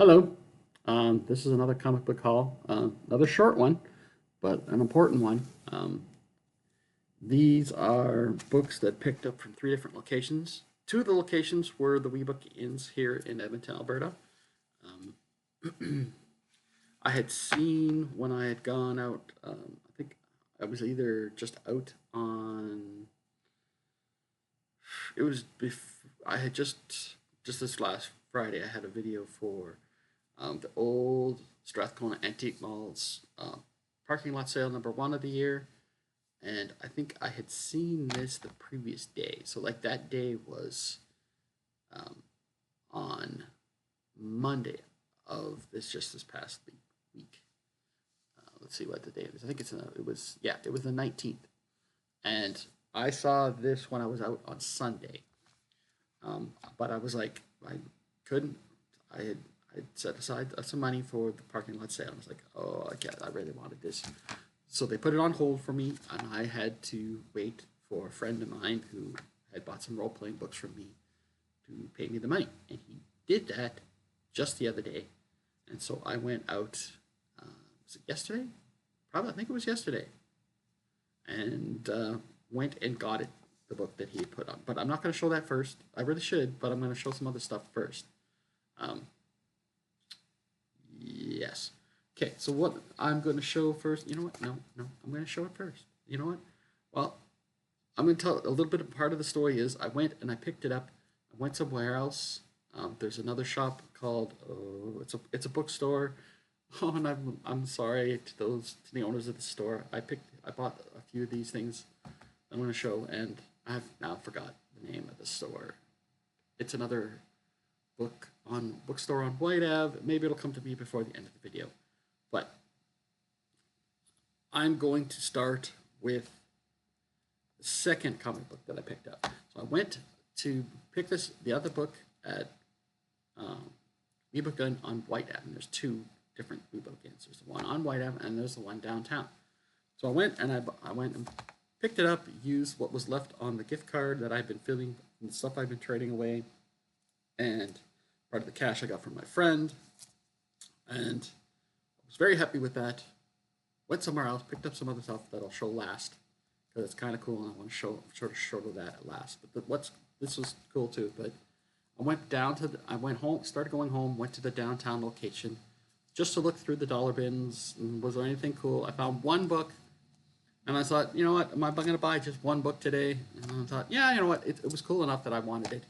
Hello. This is another comic book haul, another short one, but an important one. These are books that picked up from three different locations. Two of the locations were the WeBook Inns here in Edmonton, Alberta. I had seen when I had gone out, I think I was either just out on, it was, I had just this last Friday, I had a video for the old Strathcona Antique Mall's parking lot sale #1 of the year, and I think I had seen this the previous day. So like that day was um, on Monday of this past week. Let's see what the date is. I think it was the 19th, and I saw this when I was out on Sunday. But I was like, I couldn't. I had I set aside some money for the parking lot sale. I was like, oh, I really wanted this. So they put it on hold for me, and I had to wait for a friend of mine who had bought some role playing books from me to pay me the money. And he did that just the other day. And so I went out, was it yesterday? Probably, I think it was yesterday. And went and got it, the book that he had put on. But I'm not going to show that first. I really should, but I'm going to show some other stuff first. Um, Yes. Okay, so what I'm going to show first, you know what? No, I'm going to show it first. You know what? Well, I'm going to tell a little bit of part of the story is I went and I picked it up. I went somewhere else. There's another shop called it's a bookstore. Oh, and I'm sorry to the owners of the store. I bought a few of these things I'm going to show, and I've now forgot the name of the store. It's another bookstore on White Ave. Maybe it'll come to me before the end of the video. But I'm going to start with the second comic book that I picked up. So I went to pick the other book at WeBook Inn on White Ave. And there's two different WeBook Inns. There's the one on White Ave and there's the one downtown. So I went and picked it up, used what was left on the gift card that I've been filling and the stuff I've been trading away, and part of the cash I got from my friend, and I was very happy with that. Went somewhere else, picked up some other stuff that I'll show last because it's kind of cool, and I want to show that at last. But this was cool too. But I went home, started going home, went to the downtown location just to look through the dollar bins. And was there anything cool? I found one book, and I thought, you know what, am I going to buy just one book today? And I thought, yeah, you know what, it was cool enough that I wanted it.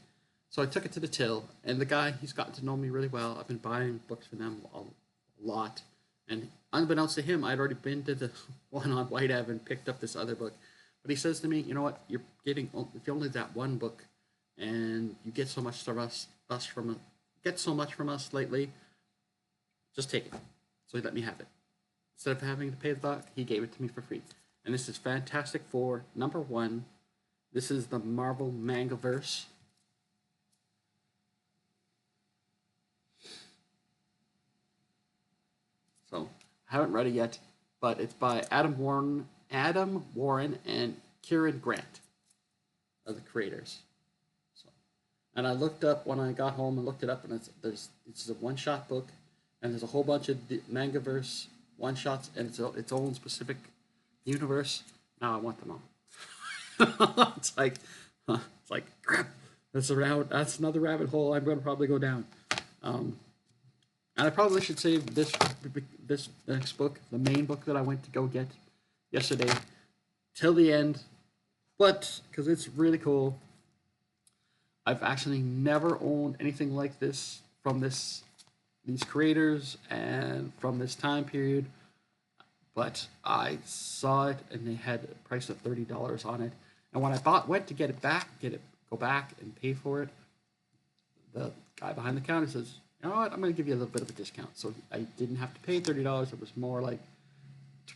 So I took it to the till, and the guy, he's gotten to know me really well. I've been buying books from them a lot. And unbeknownst to him, I'd already been to the one on White Ave and picked up this other book. But he says to me, you know what, if you only that one book, and you get so much from us lately, just take it. So he let me have it. Instead of having to pay the buck, he gave it to me for free. And this is Fantastic Four #1. This is the Marvel Mangaverse. So I haven't read it yet, but it's by Adam Warren, and Kieran Grant are the creators. So, and I looked up when I got home and looked it up, and it's a one-shot book, and there's a whole bunch of Mangaverse one-shots, and its own specific universe. Now I want them all. It's like crap. That's another rabbit hole I'm going to probably go down. And I probably should save this next book, the main book that I went to go get yesterday, till the end. But because it's really cool, I've actually never owned anything like this from these creators and from this time period. But I saw it and they had a price of $30 on it. And when I went to go back and pay for it, the guy behind the counter says, you know what, I'm going to give you a little bit of a discount. So I didn't have to pay $30. It was more like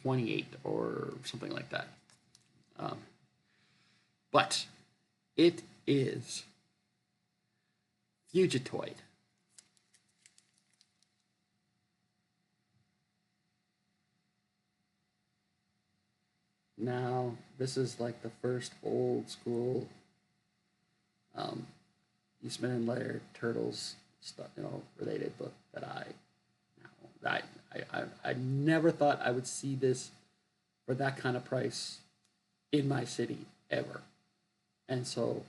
28 or something like that. But it is Fugitoid. Now, this is like the first old school Eastman and Laird Turtles stuff, related book that I never thought I would see this for that kind of price in my city ever. And so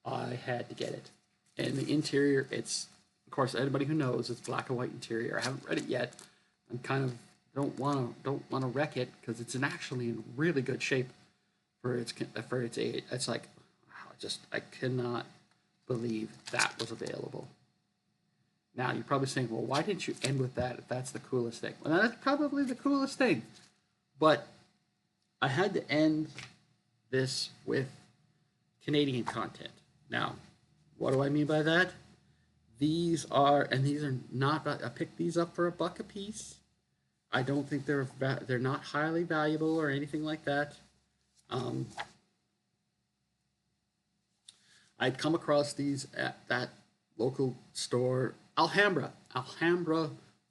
I had to get it. And the interior, it's, of course, anybody who knows, it's black and white interior. I haven't read it yet. I'm kind of don't want to wreck it because it's actually in really good shape for its age. It's like, wow, I cannot believe that was available. Now you're probably saying, well, why didn't you end with that if that's the coolest thing? Well, that's probably the coolest thing, but I had to end this with Canadian content. Now, what do I mean by that? These are not. I picked these up for $1 a piece. I don't think they're not highly valuable or anything like that. I'd come across these at that local store, Alhambra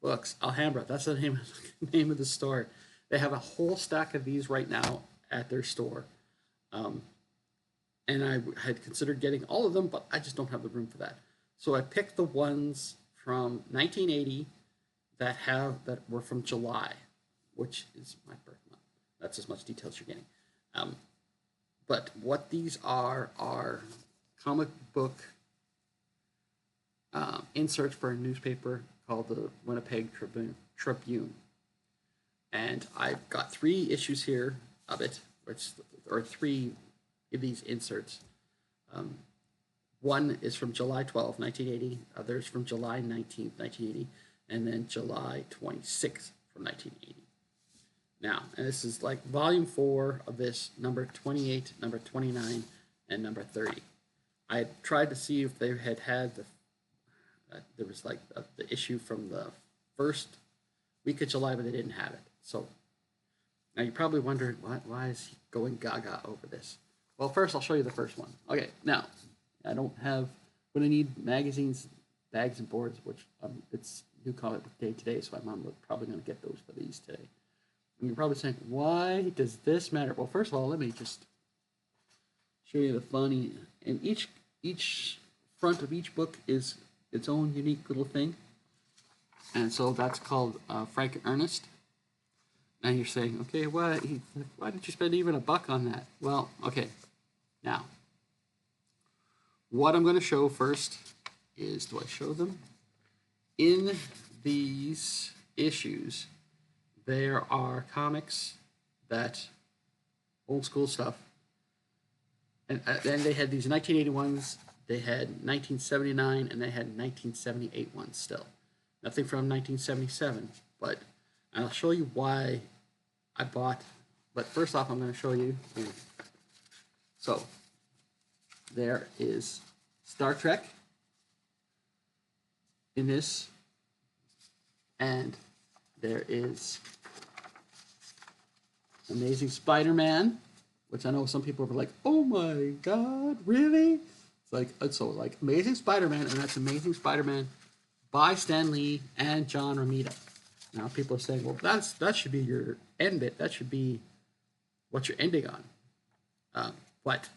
Books. Alhambra, that's the name of the store. They have a whole stack of these right now at their store. And I had considered getting all of them, but I just don't have the room for that. So I picked the ones from 1980 that were from July, which is my birth month. That's as much detail as you're getting. But what these are comic book inserts for a newspaper called the Winnipeg Tribune. And I've got 3 issues here of it, or 3 of these inserts. One is from July 12, 1980, others from July 19, 1980, and then July 26 from 1980. Now, and this is like volume 4 of this, number 28, number 29, and number 30. I tried to see if they had there was like the issue from the first week of July, but they didn't have it. So now you're probably wondering, why is he going gaga over this? Well, first I'll show you the first one. Okay, now, I don't have, when I need magazines, bags, and boards, which it's New Comic Book Day today, so I'm probably going to get those for these today. And you're probably saying, why does this matter? Well, first of all, let me just show you the funny, and each front of each book is its own unique little thing. And so that's called Frank and Ernest. Now you're saying, okay, why did you spend even $1 on that? Well, okay, now, what I'm going to show first is, do I show them? In these issues, there are comics that, old school stuff, and they had these 1981s, they had 1979, and they had 1978 ones still. Nothing from 1977, but I'll show you why I bought. But first off, I'm going to show you. So there is Star Trek in this, and there is Amazing Spider-Man, which I know some people are like, oh my God, really? It's like Amazing Spider-Man, and that's Amazing Spider-Man by Stan Lee and John Romita. Now people are saying, well, that should be your end bit. That should be what you're ending on. But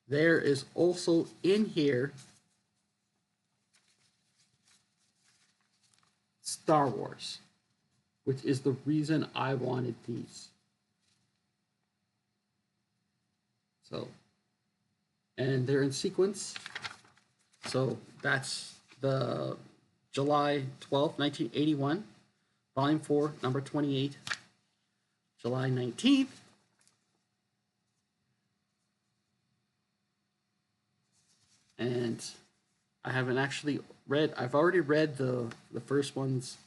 there is also in here Star Wars, which is the reason I wanted these. So, and they're in sequence. So that's the July 12th, 1981, Volume 4, number 28, July 19th, and I haven't actually read, I've already read the first one's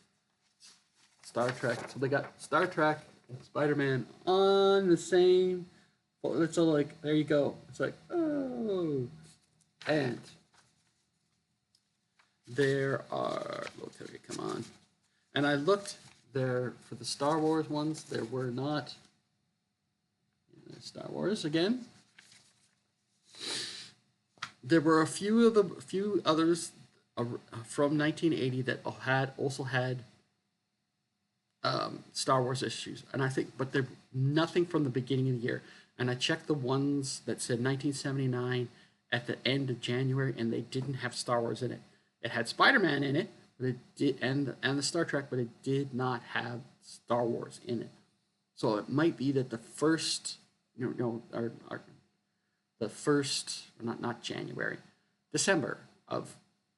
Star Trek, so they got Star Trek and Spider-Man on the same, it's all like, there you go, it's like, oh, and there are, okay, come on. And I looked there for the Star Wars ones. There were not. Star Wars again. There were a few others from 1980 that also had Star Wars issues, and I think, but they're nothing from the beginning of the year. And I checked the ones that said 1979 at the end of January, and they didn't have Star Wars in it. It had Spider-Man in it, but it did, and the Star Trek, but it did not have Star Wars in it. So it might be that the first, the first, not January, December of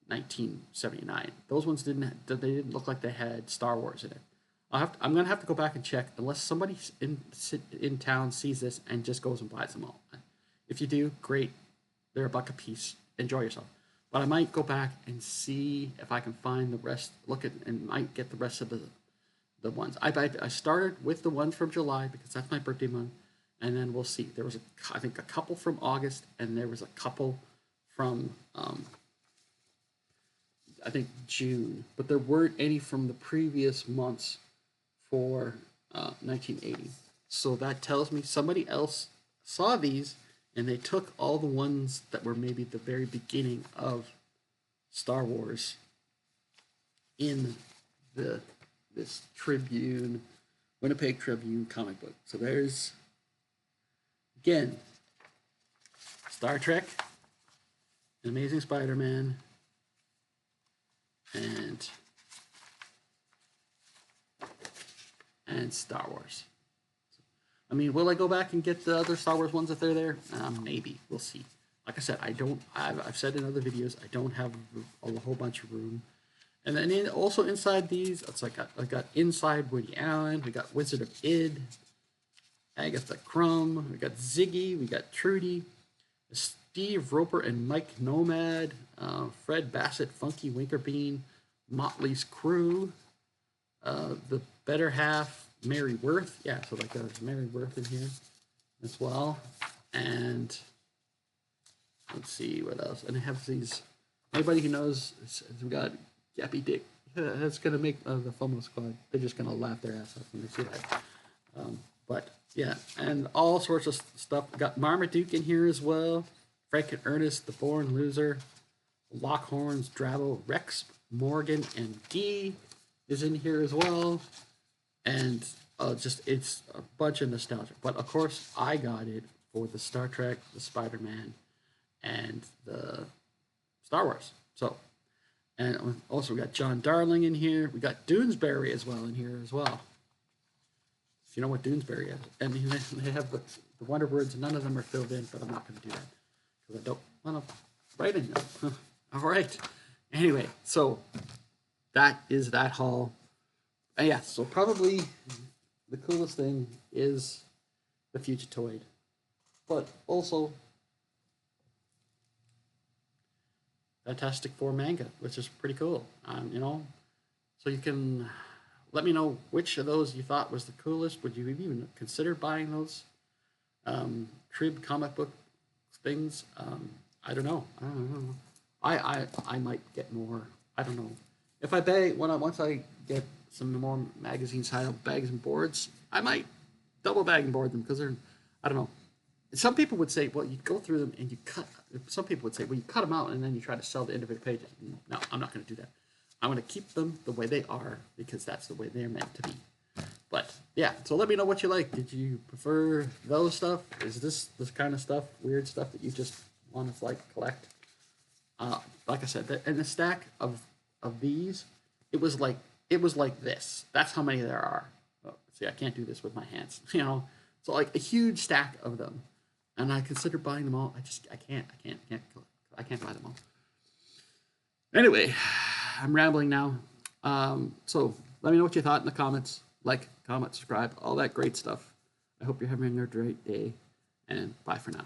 1979. Those ones they didn't look like they had Star Wars in it. I'm gonna have to go back and check unless somebody in town sees this and just goes and buys them all. If you do, great. They're $1 a piece. Enjoy yourself. But I might go back and see if I can find the rest. Look at and might get the rest of the ones. I started with the ones from July because that's my birthday month, and then we'll see. There was I think a couple from August, and there was a couple from I think June, but there weren't any from the previous months for 1980. So that tells me somebody else saw these and they took all the ones that were maybe the very beginning of Star Wars in this Tribune, Winnipeg Tribune comic book. So there's, again, Star Trek, An Amazing Spider-Man, and Star Wars. I mean, will I go back and get the other Star Wars ones if they're there? Maybe. We'll see. Like I said, I've said in other videos, I don't have a whole bunch of room. And then also inside these, it's like I got Inside Woody Allen, we got Wizard of Id, Agatha Crumb, we got Ziggy, we got Trudy, Steve Roper and Mike Nomad, Fred Bassett, Funky Winkerbean, Motley's Crew, The Better Half, Mary Worth. Yeah, so like there's Mary Worth in here as well. And let's see what else. And I have these. Anybody who knows, we got Yappy Dick. That's gonna make the FOMO squad. They're just gonna laugh their ass off when they see that. But yeah, and all sorts of stuff. We got Marmaduke in here as well. Frank and Ernest, The Born Loser, Lockhorns, Drabo, Rex, Morgan, and Dee is in here as well. And it's a bunch of nostalgia. But of course, I got it for the Star Trek, the Spider-Man, and the Star Wars. So, and also we got John Darling in here. We got Doonesbury as well in here as well. If you know what Doonesbury is. I mean, they have the Wonder Words. None of them are filled in, but I'm not going to do that because I don't want to write in them. All right. Anyway, so that is that haul. And yeah, so probably the coolest thing is the Fugitoid, but also Fantastic Four manga, which is pretty cool. So you can let me know which of those you thought was the coolest. Would you even consider buying those Trib comic book things? I don't know. I might get more. I don't know. If I once I get some more magazines, bags and boards, I might double bag and board them because they're, I don't know. Some people would say, well, you go through them and you cut. Some people would say, well, you cut them out and then you try to sell the individual pages. No, I'm not going to do that. I'm going to keep them the way they are because that's the way they're meant to be. But yeah, so let me know what you like. Did you prefer those stuff? Is this kind of stuff, weird stuff that you just want to collect? Like I said, and the stack of these, it was like this. That's how many there are. Oh, see, I can't do this with my hands. So like a huge stack of them, and I consider buying them all. I can't buy them all. Anyway, I'm rambling now. So let me know what you thought in the comments. Like, comment, subscribe, all that great stuff. I hope you're having a great day, and bye for now.